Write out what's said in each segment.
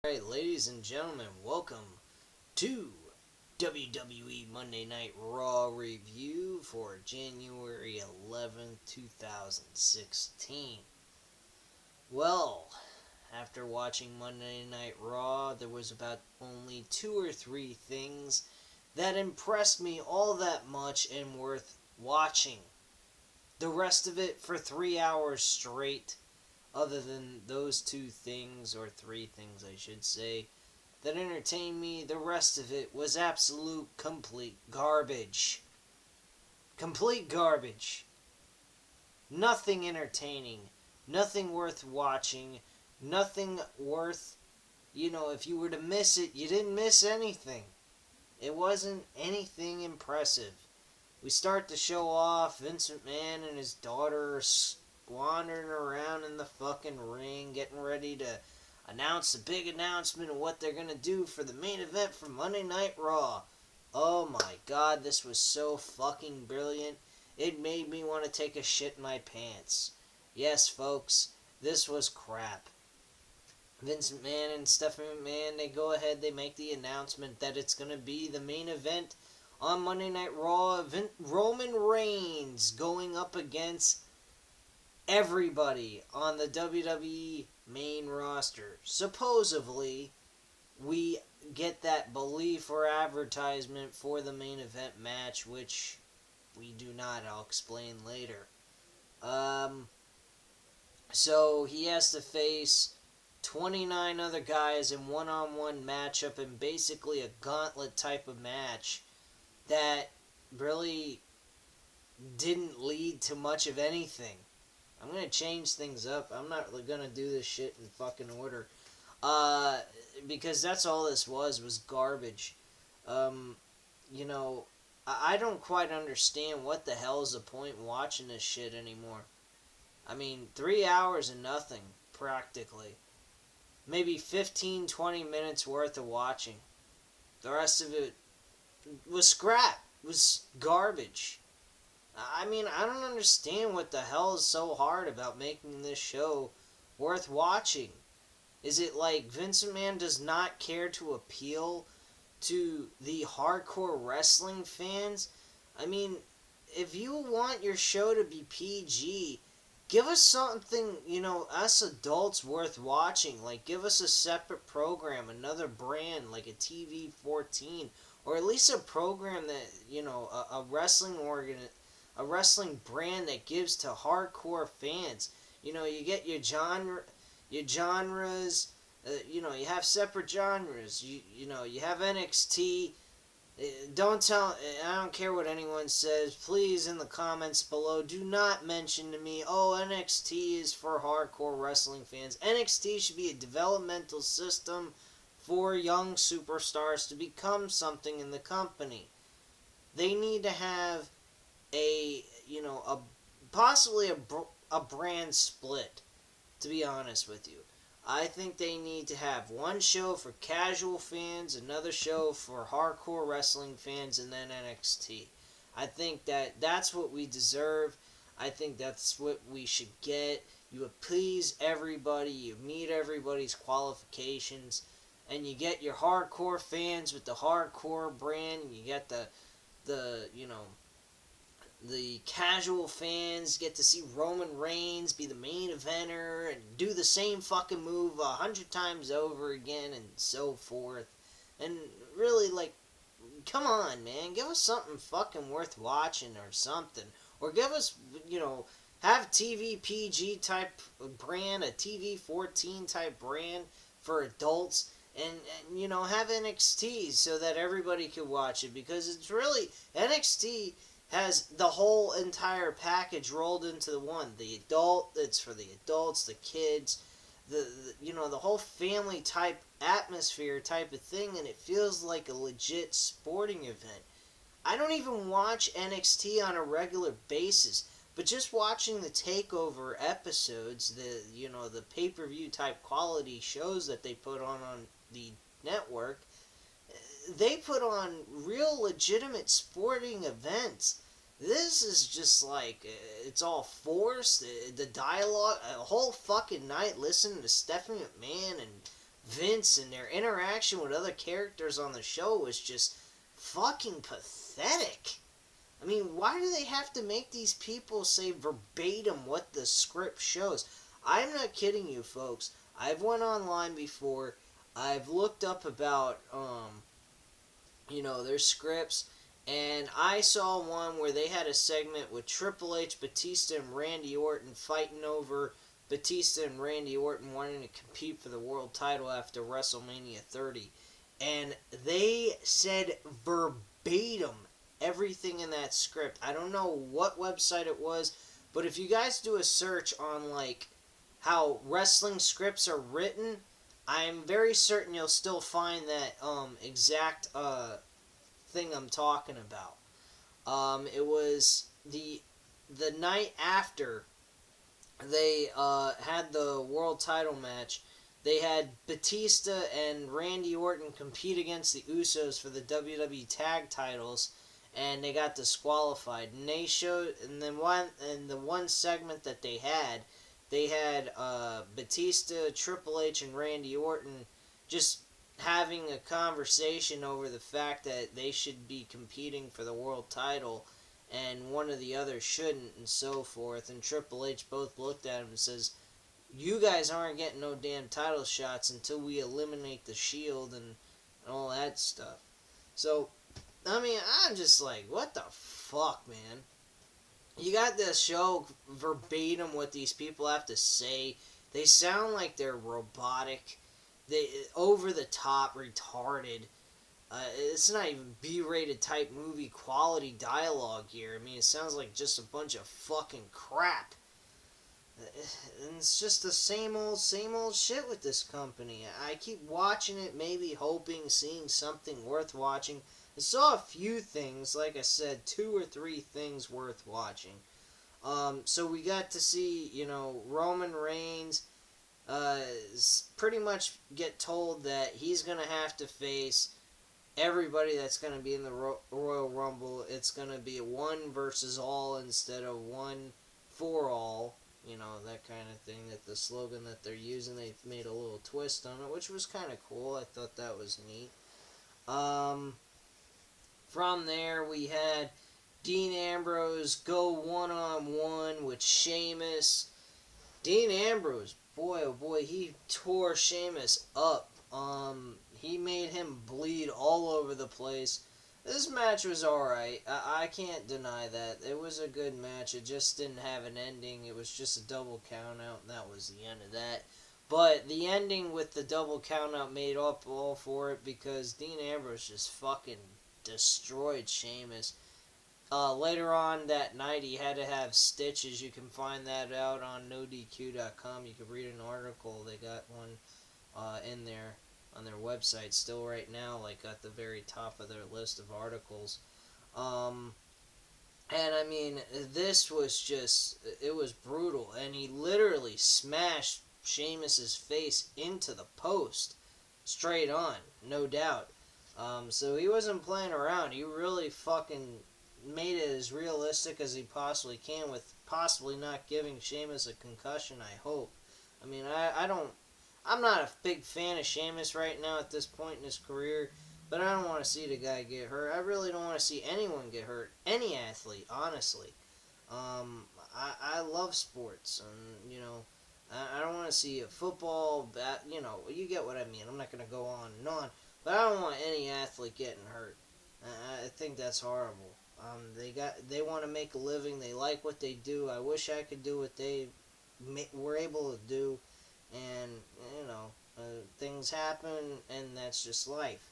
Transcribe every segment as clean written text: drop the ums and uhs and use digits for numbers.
Alright, ladies and gentlemen, welcome to WWE Monday Night Raw review for January 11th, 2016. Well, after watching Monday Night Raw, there was about only 2 or 3 things that impressed me all that much and worth watching. The rest of it for 3 hours straight, other than those 2 things, or 3 things I should say, that entertained me, the rest of it was absolute complete garbage. Complete garbage. Nothing entertaining. Nothing worth watching. Nothing worth, if you were to miss it, you didn't miss anything. It wasn't anything impressive. We start the show off, Vince McMahon and his daughter wandering around in the fucking ring, getting ready to announce the big announcement of what they're gonna do for the main event for Monday Night Raw. Oh my god, this was so fucking brilliant. It made me want to take a shit in my pants. Yes, folks, this was crap. Vince McMahon and Stephanie McMahon, they go ahead, they make the announcement that it's gonna be the main event on Monday Night Raw. Roman Reigns going up against everybody on the WWE main roster. Supposedly, we get that belief or advertisement for the main event match, which we do not. I'll explain later. So he has to face 29 other guys in one-on-one matchup in basically a gauntlet type of match that really didn't lead to much of anything. I'm going to change things up. I'm not going to do this shit in fucking order. Because that's all this was garbage. I don't quite understand what the hell is the point in watching this shit anymore. I mean, 3 hours and nothing, practically. Maybe 15, 20 minutes worth of watching. The rest of it was scrap. It was garbage. I mean, I don't understand what the hell is so hard about making this show worth watching. Is it like Vince McMahon does not care to appeal to the hardcore wrestling fans? I mean, if you want your show to be PG, give us something, us adults worth watching. Like, give us a separate program, another brand, like a TV-14, or at least a program that, a wrestling brand that gives to hardcore fans. You get your genres. You have separate genres. You have NXT. I don't care what anyone says. Please, in the comments below, do not mention to me, NXT is for hardcore wrestling fans. NXT should be a developmental system for young superstars to become something in the company. They need to have possibly a brand split, to be honest with you. I think they need to have one show for casual fans, another show for hardcore wrestling fans, and then NXT. I think that's what we deserve. I think that's what we should get. You appease everybody, you meet everybody's qualifications, and you get your hardcore fans with the hardcore brand, and you get the casual fans get to see Roman Reigns be the main eventer and do the same fucking move 100 times over again and so forth. And really, come on, man. Give us something fucking worth watching or something. Or give us, have TV PG type brand, a TV 14 type brand for adults. And have NXT so that everybody could watch it. Because it's really, NXT has the whole entire package rolled into the one. It's for the adults, the kids, the whole family type atmosphere type of thing, and it feels like a legit sporting event. I don't even watch NXT on a regular basis, but just watching the takeover episodes, the pay-per-view type quality shows that they put on the network, they put on real legitimate sporting events. This is just it's all forced. The dialogue, a whole fucking night listening to Stephanie McMahon and Vince and their interaction with other characters on the show was just fucking pathetic. I mean, why do they have to make these people say verbatim what the script shows? I'm not kidding you, folks. I've went online before. I've looked up about, their scripts, and I saw one where they had a segment with Triple H, Batista, and Randy Orton fighting over Batista and Randy Orton wanting to compete for the world title after WrestleMania 30. And they said verbatim everything in that script. I don't know what website it was, but if you guys do a search on, like, how wrestling scripts are written, I'm very certain you'll still find that exact thing I'm talking about. It was the night after they had the world title match. They had Batista and Randy Orton compete against the Usos for the WWE Tag Titles, and they got disqualified. And they showed, and then the one segment that they had Batista, Triple H, and Randy Orton just having a conversation over the fact that they should be competing for the world title and one of the others shouldn't, and so forth. And Triple H both looked at him and says, "You guys aren't getting no damn title shots until we eliminate the Shield and all that stuff." So, I mean, I'm just like, what the fuck, man? You got this show verbatim what these people have to say. They sound like they're robotic. They over the top, retarded. It's not even B-rated type movie quality dialogue here. I mean, it sounds like just a bunch of fucking crap. And it's just the same old shit with this company. I keep watching it, maybe hoping, seeing something worth watching. I saw a few things, like I said, 2 or 3 things worth watching. So we got to see, Roman Reigns pretty much get told that he's going to have to face everybody that's going to be in the Royal Rumble. It's going to be a 1 versus all instead of 1 for all. That kind of thing, that the slogan that they're using, they've made a little twist on it, which was kind of cool. I thought that was neat. From there, we had Dean Ambrose go one-on-one with Sheamus. Dean Ambrose, boy, oh boy, he tore Sheamus up. He made him bleed all over the place. This match was alright. I can't deny that. It was a good match. It just didn't have an ending. It was just a double countout, and that was the end of that. But the ending with the double countout made up all for it because Dean Ambrose just fucking destroyed Sheamus. Later on that night, he had to have stitches. You can find that out on NoDQ.com. You can read an article. They got one in there on their website still right now, like at the very top of their list of articles. And I mean, this was just, it was brutal. And he literally smashed Sheamus's face into the post, straight on, no doubt. So he wasn't playing around. He really fucking made it as realistic as he possibly can, with possibly not giving Sheamus a concussion, I hope. I mean, I'm not a big fan of Sheamus right now at this point in his career, but I don't want to see the guy get hurt. I really don't want to see anyone get hurt. Any athlete, honestly. I love sports, and, I don't want to see a football, you get what I mean. I'm not going to go on and on, but I don't want any athlete getting hurt. I think that's horrible. They want to make a living. They like what they do. I wish I could do what they were able to do. And, things happen, and that's just life.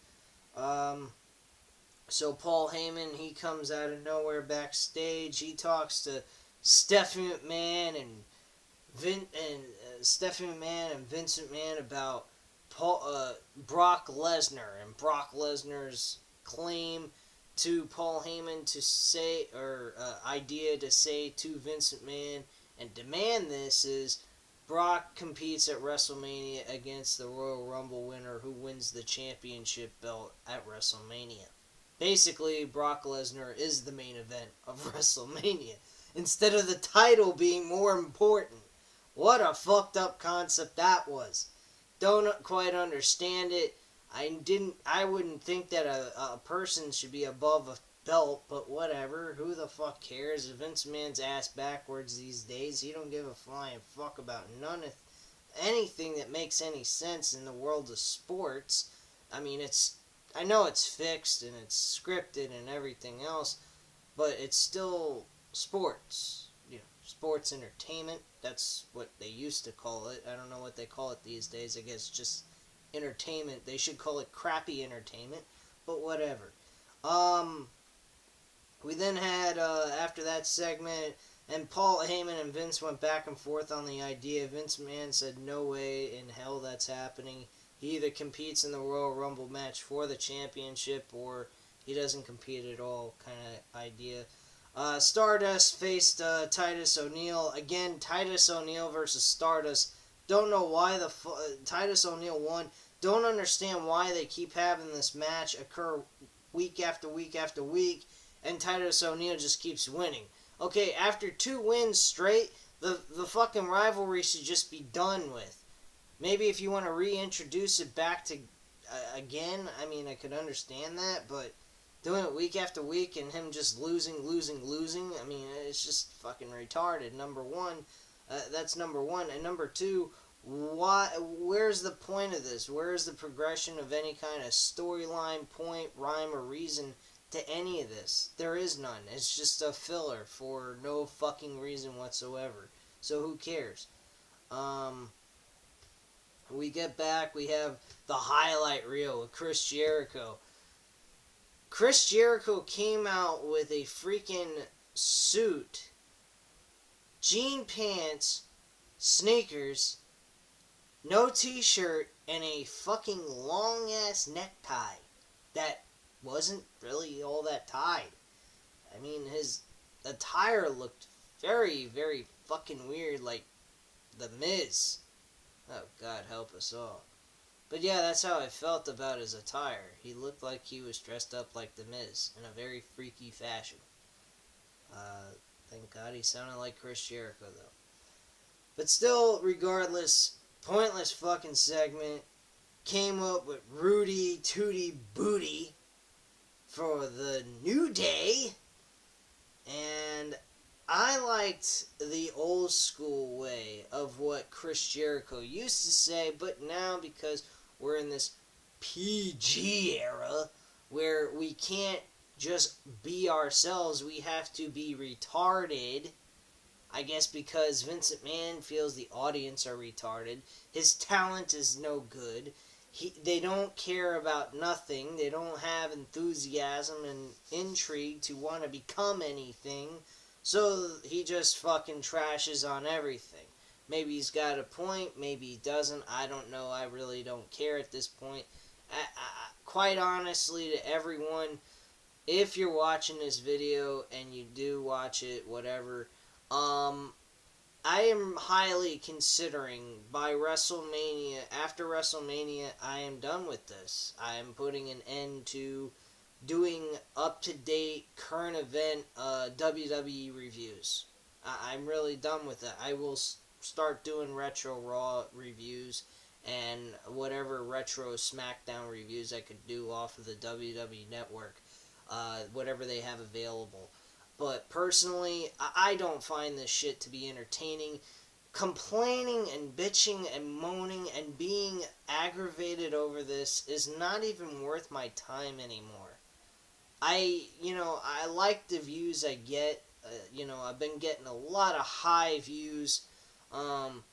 So Paul Heyman, he comes out of nowhere backstage. He talks to Stephanie McMahon and Vincent McMahon about Brock Lesnar and Brock Lesnar's claim to Paul Heyman to say, or idea to say to Vincent McMahon and demand this is Brock competes at WrestleMania against the Royal Rumble winner who wins the championship belt at WrestleMania. Basically, Brock Lesnar is the main event of WrestleMania, instead of the title being more important. What a fucked up concept that was. don't quite understand it. I wouldn't think that a person should be above a belt, but whatever. Who the fuck cares? If Vince McMahon's ass backwards these days, he don't give a flying fuck about none of anything that makes any sense in the world of sports. I mean, I know it's fixed and it's scripted and everything else, but it's still sports. You know, sports entertainment. That's what they used to call it. I don't know what they call it these days. I guess just entertainment. They should call it crappy entertainment, but whatever. We then had, after that segment, and Paul Heyman and Vince went back and forth on the idea. Vince McMahon said, no way in hell that's happening. He either competes in the Royal Rumble match for the championship or he doesn't compete at all, kind of idea. Stardust faced Titus O'Neil. Again, Titus O'Neil versus Stardust. Don't know why Titus O'Neil won. Don't understand why they keep having this match occur week after week after week, and Titus O'Neil just keeps winning. Okay, after 2 wins straight, the fucking rivalry should just be done with. Maybe if you want to reintroduce it back to again, I mean, I could understand that, but doing it week after week and him just losing, I mean, it's just fucking retarded. Number one, that's number one. And number two, where's the point of this? Where's the progression of any kind of storyline, point, rhyme, or reason to any of this? There is none. It's just a filler for no fucking reason whatsoever. So who cares? We get back, we have the highlight reel with Chris Jericho. Chris Jericho came out with a freaking suit, jean pants, sneakers, no t-shirt, and a fucking long-ass necktie that wasn't really all that tied. I mean, his attire looked very, very fucking weird, like The Miz. Oh, God help us all. But yeah, that's how I felt about his attire. He looked like he was dressed up like The Miz in a very freaky fashion. Thank God he sounded like Chris Jericho, though. But still, regardless, pointless fucking segment. Came up with Rudy Tooty Booty for the New Day. And I liked the old school way of what Chris Jericho used to say, but now because we're in this PG era where we can't just be ourselves, we have to be retarded. I guess because Vince McMahon feels the audience are retarded. His talent is no good. They don't care about nothing. They don't have enthusiasm and intrigue to want to become anything. So he just fucking trashes on everything. Maybe he's got a point, maybe he doesn't. I don't know. I really don't care at this point. Quite honestly, to everyone, if you're watching this video and you do watch it, whatever, I am highly considering by WrestleMania, after WrestleMania, I am done with this. I am putting an end to doing up-to-date, current event WWE reviews. I'm really done with that. I will start doing Retro Raw reviews and whatever Retro SmackDown reviews I could do off of the WWE Network, whatever they have available. But personally, I don't find this shit to be entertaining. Complaining and bitching and moaning and being aggravated over this is not even worth my time anymore. I like the views I get. I've been getting a lot of high views. And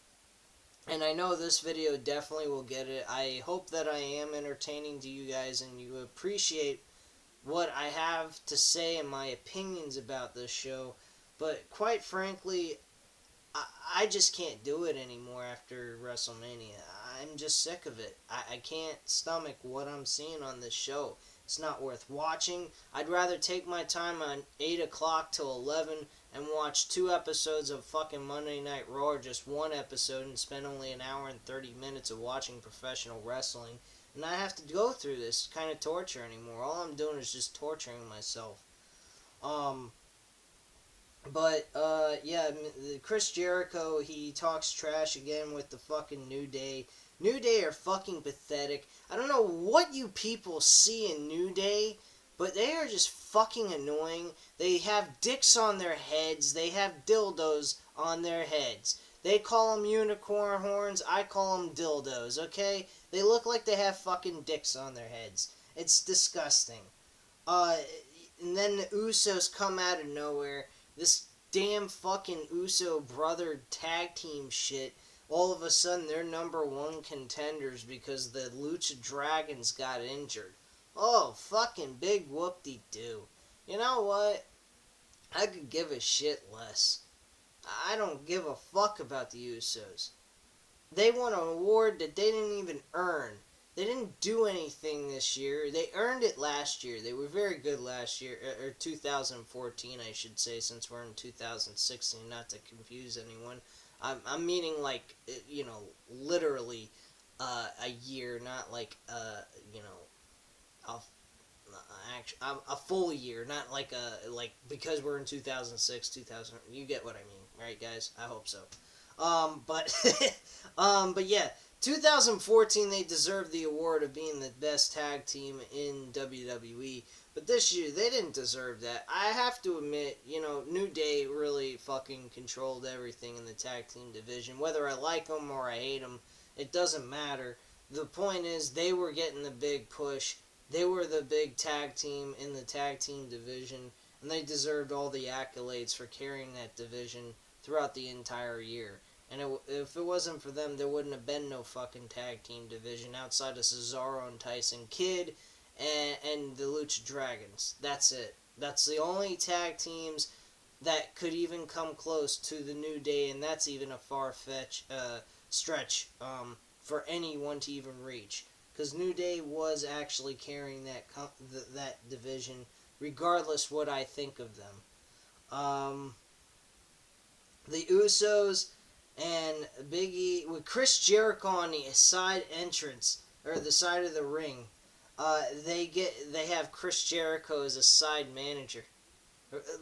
I know this video definitely will get it. I hope that I am entertaining to you guys and you appreciate what I have to say and my opinions about this show. But quite frankly, I just can't do it anymore after WrestleMania. I'm just sick of it. I can't stomach what I'm seeing on this show. It's not worth watching. I'd rather take my time on 8 o'clock till 11 and watch 2 episodes of fucking Monday Night Raw, or just 1 episode, and spend only an hour and 30 minutes of watching professional wrestling. And I have to go through this kind of torture anymore. All I'm doing is just torturing myself. Yeah, Chris Jericho, he talks trash again with the fucking New Day. New Day are fucking pathetic. I don't know what you people see in New Day, but they are just fucking annoying. They have dicks on their heads. They have dildos on their heads. They call them unicorn horns. I call them dildos, okay? They look like they have fucking dicks on their heads. It's disgusting. And then the Usos come out of nowhere. This damn fucking Uso brother tag team shit. All of a sudden, they're number one contenders because the Lucha Dragons got injured. Oh, fucking big whoop-de-doo. You know what? I could give a shit less. I don't give a fuck about the Usos. They won an award that they didn't even earn. They didn't do anything this year. They earned it last year. They were very good last year, or 2014, I should say, since we're in 2016, not to confuse anyone. I'm meaning like, literally a year, not like, a full year, not like because we're in 2006, 2000. You get what I mean, right, guys? I hope so. But yeah, 2014 they deserved the award of being the best tag team in WWE. But this year they didn't deserve that. I have to admit, New Day really fucking controlled everything in the tag team division. Whether I like them or I hate them, it doesn't matter. The point is they were getting the big push. They were the big tag team in the tag team division, and they deserved all the accolades for carrying that division throughout the entire year. And if it wasn't for them, there wouldn't have been no fucking tag team division outside of Cesaro and Tyson Kidd and the Lucha Dragons. That's it. That's the only tag teams that could even come close to the New Day, and that's even a far-fetched stretch for anyone to even reach. Because New Day was actually carrying that division, regardless what I think of them. The Usos and Big E, with Chris Jericho on the side entrance, or the side of the ring, they have Chris Jericho as a side manager.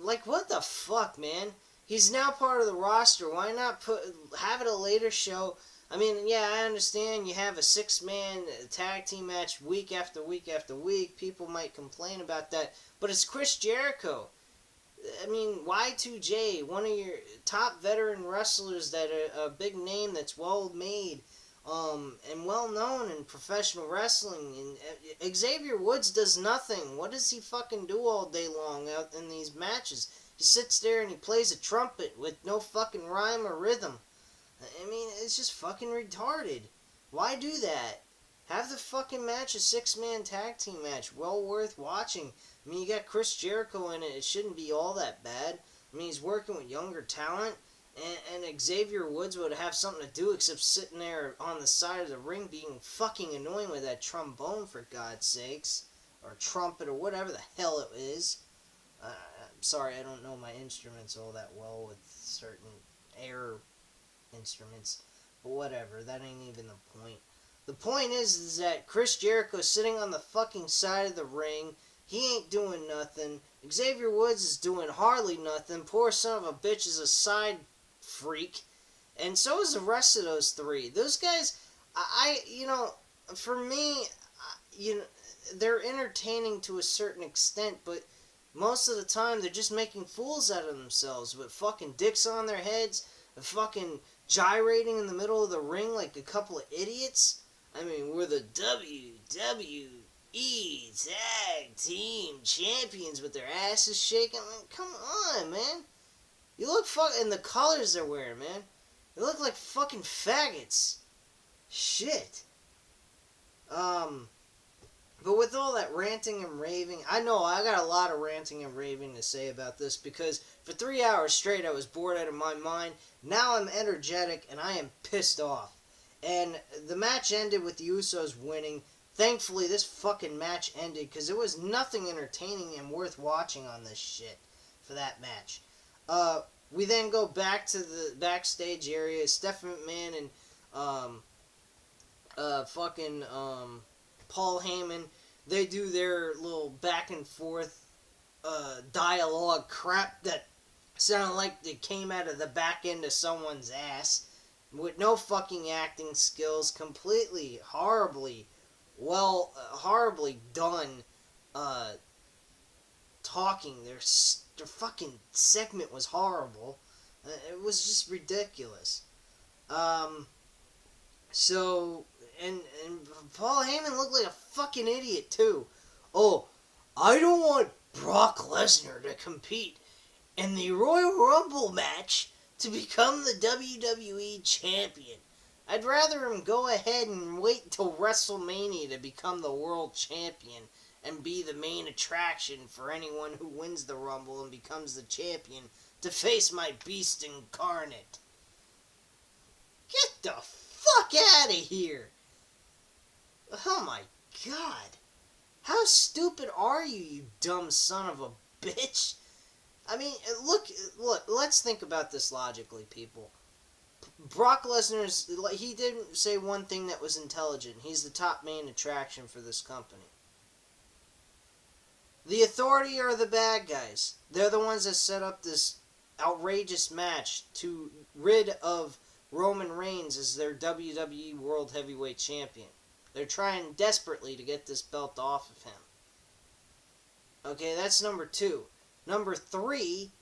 Like, what the fuck, man? He's now part of the roster. Why not have it a later show? I mean, yeah, I understand you have a 6-man tag team match week after week after week. People might complain about that, but it's Chris Jericho. I mean, Y2J, one of your top veteran wrestlers that are a big name that's well made, and well known in professional wrestling. And Xavier Woods does nothing. What does he fucking do all day long out in these matches? He sits there and he plays a trumpet with no fucking rhyme or rhythm. I mean, it's just fucking retarded. Why do that? Have the fucking match a 6-man tag team match. Well worth watching. I mean, you got Chris Jericho in it. It shouldn't be all that bad. I mean, he's working with younger talent. And Xavier Woods would have something to do except sitting there on the side of the ring being fucking annoying with that trombone, for God's sakes. Or trumpet, or whatever the hell it is. I'm sorry, I don't know my instruments all that well with certain air instruments, but whatever, that ain't even the point. The point is that Chris Jericho's sitting on the fucking side of the ring. He ain't doing nothing. Xavier Woods is doing hardly nothing. Poor son of a bitch is a side freak, and so is the rest of those three. Those guys, for me, they're entertaining to a certain extent, but most of the time they're just making fools out of themselves with fucking dicks on their heads, fucking gyrating in the middle of the ring like a couple of idiots. I mean, we're the WWE Tag Team Champions with their asses shaking. I mean, come on, man. You look and the colors they're wearing, man. They look like fucking faggots. Shit. But with all that ranting and raving, I know I got a lot of ranting and raving to say about this because for 3 hours straight I was bored out of my mind. Now I'm energetic and I am pissed off. And the match ended with the Usos winning. Thankfully this fucking match ended because there was nothing entertaining and worth watching on this shit for that match. We then go back to the backstage area. Stephanie McMahon and Paul Heyman, they do their little back and forth dialogue crap that sounded like they came out of the back end of someone's ass. with no fucking acting skills, completely horribly horribly done talking. Their fucking segment was horrible. It was just ridiculous. Um, so and Paul Heyman looked like a fucking idiot too. Oh, I don't want Brock Lesnar to compete in the Royal Rumble match to become the WWE champion. I'd rather him go ahead and wait till WrestleMania to become the world champion and be the main attraction for anyone who wins the Rumble and becomes the champion to face my beast incarnate. Get the fuck out of here! Oh my god. How stupid are you, you dumb son of a bitch? I mean, look, let's think about this logically, people. Brock Lesnar's, he didn't say one thing that was intelligent. He's the top main attraction for this company. The Authority are the bad guys. They're the ones that set up this outrageous match to rid of Roman Reigns as their WWE World Heavyweight Champion. They're trying desperately to get this belt off of him. Okay, that's number 2. Number 3,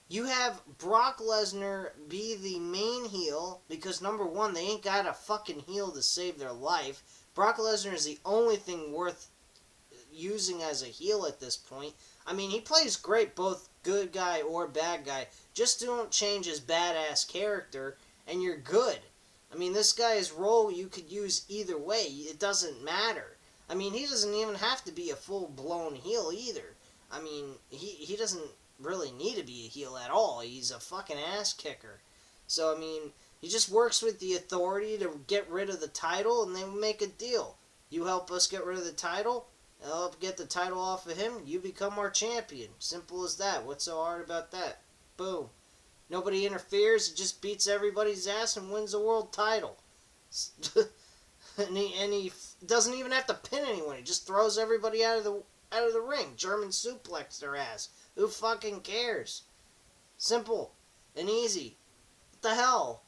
you have Brock Lesnar be the main heel because, number 1, they ain't got a fucking heel to save their life. Brock Lesnar is the only thing worth using as a heel at this point. I mean, he plays great, both good guy or bad guy. Just don't change his badass character, and you're good. I mean, this guy's role you could use either way. It doesn't matter. I mean, he doesn't even have to be a full-blown heel either. I mean, he doesn't really need to be a heel at all. He's a fucking ass kicker. So, I mean, he just works with the Authority to get rid of the title, and they make a deal. You help us get rid of the title, I'll help get the title off of him, you become our champion. Simple as that. What's so hard about that? Boom. Nobody interferes, it just beats everybody's ass and wins the world title. and he doesn't even have to pin anyone. He just throws everybody out of the ring. German suplex their ass. Who fucking cares? Simple and easy. What the hell?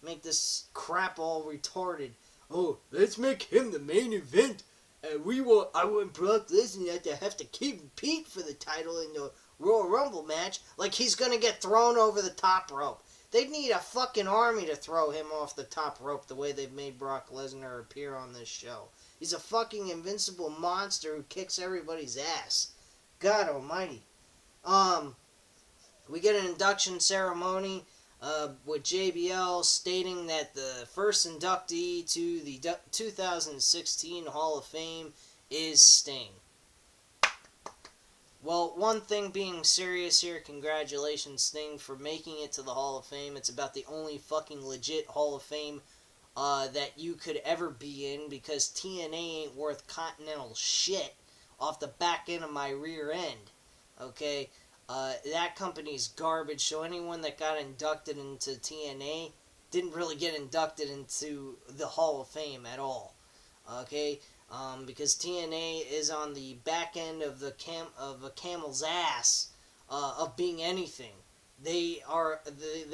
Make this crap all retarded. Oh, let's make him the main event. I want Brock Lesnar to have to compete for the title in the Royal Rumble match like he's gonna get thrown over the top rope. They'd need a fucking army to throw him off the top rope the way they've made Brock Lesnar appear on this show. He's a fucking invincible monster who kicks everybody's ass. God almighty. We get an induction ceremony with JBL stating that the first inductee to the 2016 Hall of Fame is Sting. Well, one thing being serious here, congratulations Sting for making it to the Hall of Fame. It's about the only fucking legit Hall of Fame that you could ever be in, because TNA ain't worth continental shit off the back end of my rear end. Okay? That company's garbage, so anyone that got inducted into TNA didn't really get inducted into the Hall of Fame at all. Okay? Because TNA is on the back end of a camel's ass of being anything. They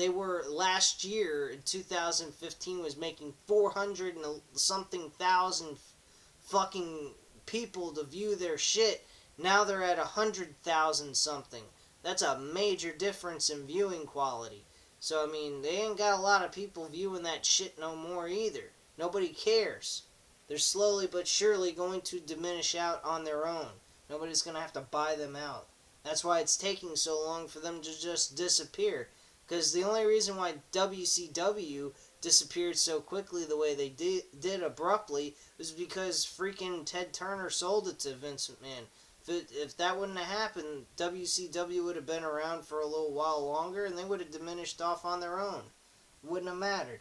were last year in 2015 was making 400 and something thousand fucking people to view their shit. Now they're at 100,000 something. That's a major difference in viewing quality. So I mean, they ain't got a lot of people viewing that shit no more either. Nobody cares. They're slowly but surely going to diminish out on their own. Nobody's going to have to buy them out. That's why it's taking so long for them to just disappear. Because the only reason why WCW disappeared so quickly the way they did abruptly was because freaking Ted Turner sold it to Vince McMahon. If that wouldn't have happened, WCW would have been around for a little while longer and they would have diminished off on their own. Wouldn't have mattered.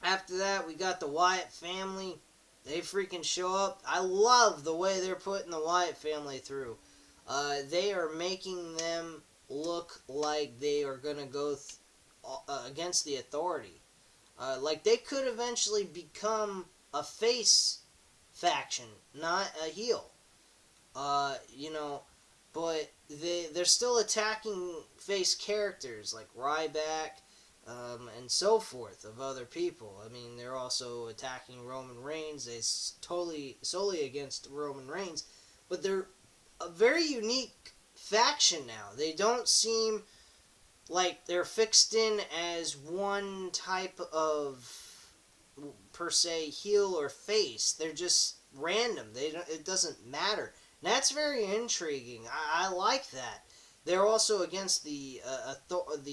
After that, we got the Wyatt family. They freaking show up. I love the way they're putting the Wyatt family through. They are making them look like they are going to go against the Authority. Like they could eventually become a face faction, not a heel. But they're still attacking face characters like Ryback and so forth of other people. I mean, they're also attacking Roman Reigns. They solely against Roman Reigns, but they're a very unique faction now. They don't seem like they're fixed in as one type of per se heel or face. They're just random. It doesn't matter. And that's very intriguing. I like that. They're also against the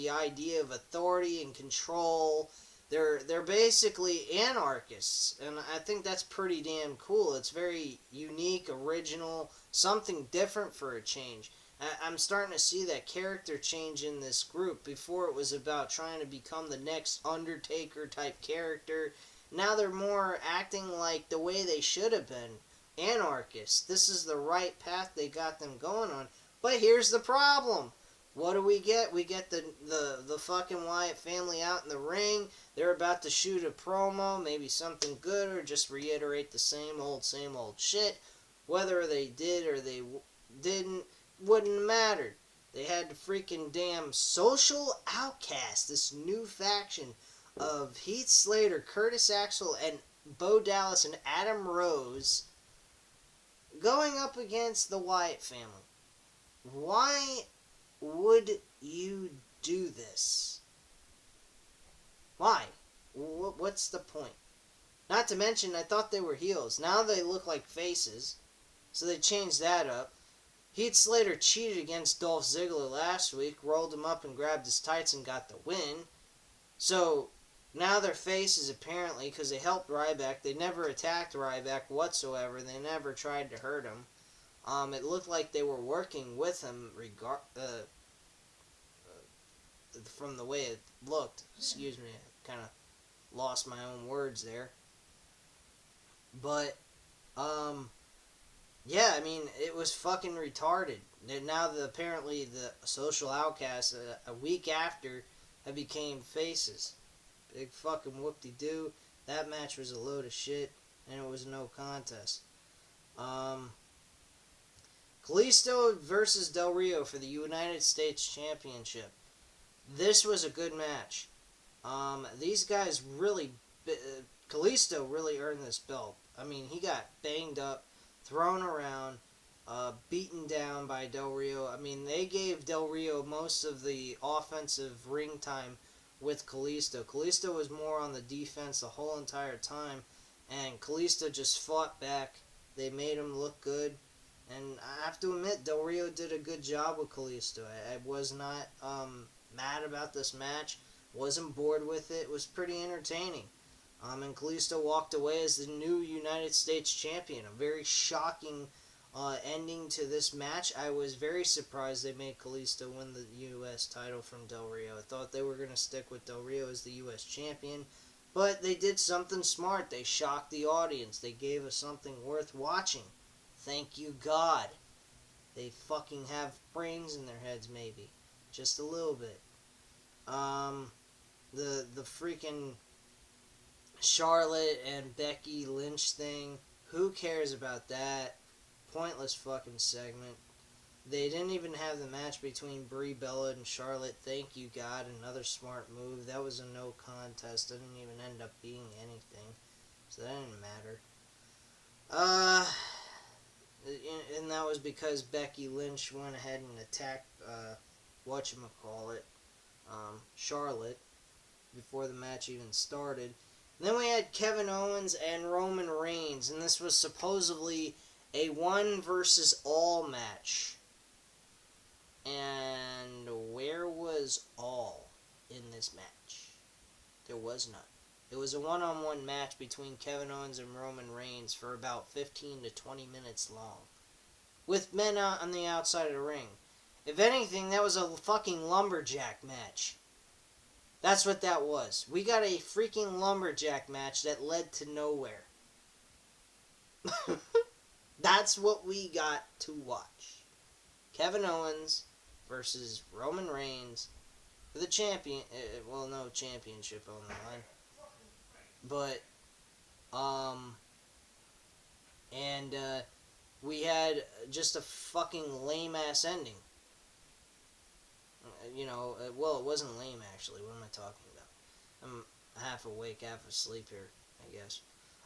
idea of authority and control. They're basically anarchists, and I think that's pretty damn cool. It's very unique, original, something different for a change. I'm starting to see that character change in this group. Before it was about trying to become the next Undertaker type character. Now they're more acting like the way they should have been. Anarchists. This is the right path they got them going on. But here's the problem. What do we get? We get the fucking Wyatt family out in the ring. They're about to shoot a promo, maybe something good, or just reiterate the same old shit. Whether they did or they didn't, wouldn't matter. They had the freaking damn Social Outcast, this new faction of Heath Slater, Curtis Axel, and Bo Dallas and Adam Rose going up against the Wyatt family. Why would you do this? Why? What's the point? Not to mention, I thought they were heels. Now they look like faces. So they changed that up. Heath Slater cheated against Dolph Ziggler last week, rolled him up and grabbed his tights and got the win. So now their faces, apparently, because they helped Ryback. They never attacked Ryback whatsoever. They never tried to hurt him. It looked like they were working with him from the way it looked. Excuse me, I kind of lost my own words there. But, yeah, I mean, it was fucking retarded. And now that apparently the Social Outcasts, a week after, have became faces. Big fucking whoop-de-doo. That match was a load of shit, and it was no contest. Kalisto versus Del Rio for the United States Championship. This was a good match. These guys really... Kalisto really earned this belt. I mean, he got banged up, thrown around, beaten down by Del Rio. I mean, they gave Del Rio most of the offensive ring time with Kalisto. Kalisto was more on the defense the whole entire time, and Kalisto just fought back. They made him look good. And I have to admit, Del Rio did a good job with Kalisto. I was not mad about this match. Wasn't bored with it. It was pretty entertaining. And Kalisto walked away as the new United States champion. A very shocking ending to this match. I was very surprised they made Kalisto win the U.S. title from Del Rio. I thought they were going to stick with Del Rio as the U.S. champion. But they did something smart. They shocked the audience. They gave us something worth watching. Thank you, God. They fucking have brains in their heads, maybe. Just a little bit. The freaking Charlotte and Becky Lynch thing. Who cares about that? Pointless fucking segment. They didn't even have the match between Brie Bella and Charlotte. Thank you, God. Another smart move. That was a no contest. It didn't even end up being anything. So that didn't matter. And that was because Becky Lynch went ahead and attacked, Charlotte, before the match even started. And then we had Kevin Owens and Roman Reigns, and this was supposedly a one versus all match. And where was all in this match? There was none. It was a one-on-one match between Kevin Owens and Roman Reigns for about 15 to 20 minutes long, with men out on the outside of the ring. If anything, that was a fucking lumberjack match. That's what that was. We got a freaking lumberjack match that led to nowhere. That's what we got to watch. Kevin Owens versus Roman Reigns for the no championship on the line. But, we had just a fucking lame-ass ending. It wasn't lame, actually. What am I talking about? I'm half awake, half asleep here, I guess.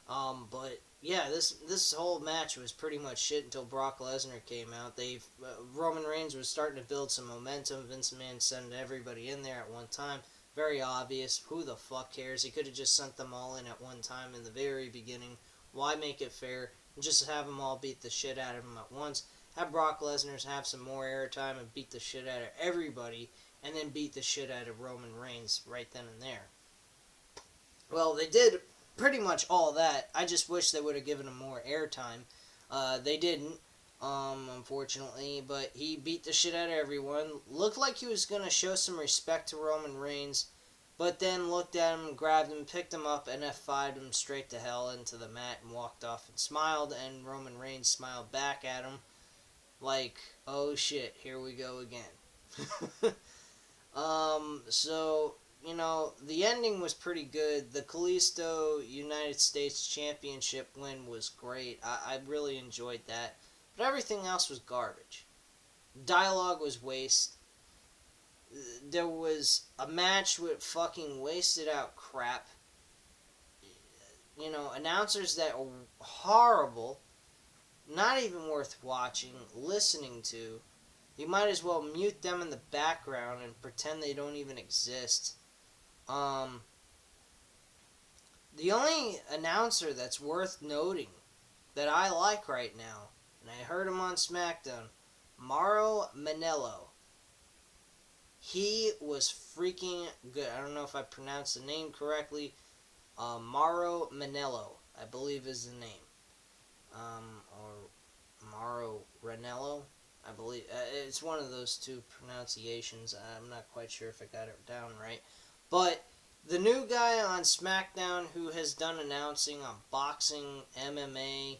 But yeah, this whole match was pretty much shit until Brock Lesnar came out. Roman Reigns was starting to build some momentum. Vince McMahon sent everybody in there at one time. Very obvious. Who the fuck cares? He could have just sent them all in at one time in the very beginning. Why make it fair? Just have them all beat the shit out of him at once. Have Brock Lesnar have some more airtime and beat the shit out of everybody, and then beat the shit out of Roman Reigns right then and there. Well, they did pretty much all that. I just wish they would have given him more airtime. They didn't, unfortunately, but he beat the shit out of everyone. Looked like he was going to show some respect to Roman Reigns, but then looked at him, grabbed him, picked him up, and F5'd him straight to hell into the mat and walked off and smiled, and Roman Reigns smiled back at him like, oh shit, here we go again. So, you know, the ending was pretty good. The Kalisto United States Championship win was great. I really enjoyed that. But everything else was garbage. Dialogue was waste. There was a match with fucking wasted out crap. You know, announcers that were horrible. Not even worth watching, listening to. You might as well mute them in the background and pretend they don't even exist. The only announcer that's worth noting that I like right now, and I heard him on SmackDown, Mauro Manello. He was freaking good. I don't know if I pronounced the name correctly. Mauro Manello, I believe is the name. Or Mauro Ranello, I believe. It's one of those two pronunciations. I'm not quite sure if I got it down right. But the new guy on SmackDown who has done announcing on boxing, MMA,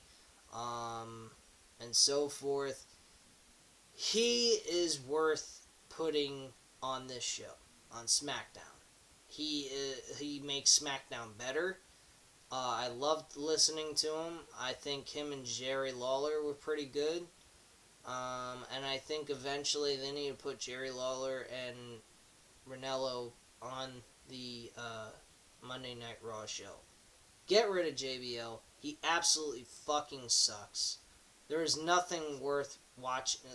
and so forth, he is worth putting on this show, on SmackDown. He makes SmackDown better. I loved listening to him. I think him and Jerry Lawler were pretty good. And I think eventually they need to put Jerry Lawler and Ranello on the Monday Night Raw show. Get rid of JBL. He absolutely fucking sucks. There is nothing worth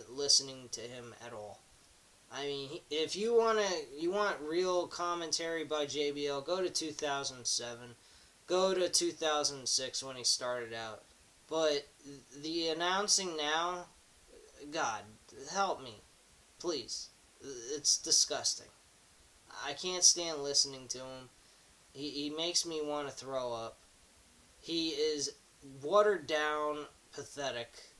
listening to him at all. I mean, if you want real commentary by JBL, go to 2007. Go to 2006 when he started out. But the announcing now, God, help me. Please. It's disgusting. I can't stand listening to him. He makes me want to throw up. He is watered down, pathetic.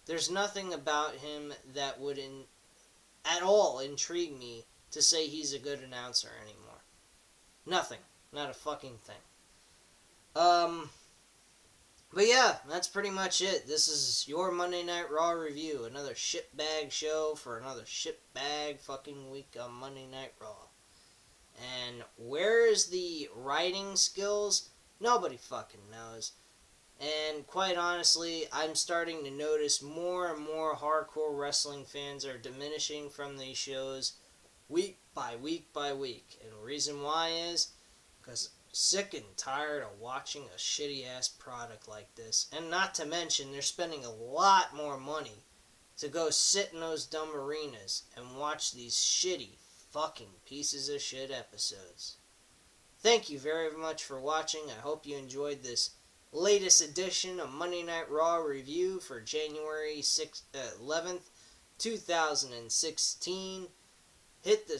There's nothing about him that would at all intrigue me to say he's a good announcer anymore. Nothing. Not a fucking thing. But yeah, that's pretty much it. This is your Monday Night Raw review. Another shitbag show for another shitbag fucking week on Monday Night Raw. And where is the writing skills? Nobody fucking knows. And quite honestly, I'm starting to notice more and more hardcore wrestling fans are diminishing from these shows week by week by week. And the reason why is because sick and tired of watching a shitty ass product like this. And not to mention, they're spending a lot more money to go sit in those dumb arenas and watch these shitty fucking pieces of shit episodes. Thank you very much for watching. I hope you enjoyed this latest edition of Monday Night Raw review for January 11th, 2016. Hit the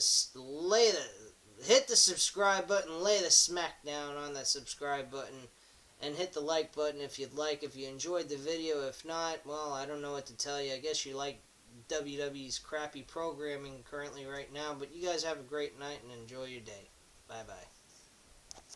subscribe button, lay the smack down on that subscribe button, and hit the like button if you'd like, if you enjoyed the video. If not, well, I don't know what to tell you. I guess you like WWE's crappy programming currently right now, but you guys have a great night and enjoy your day. Bye-bye.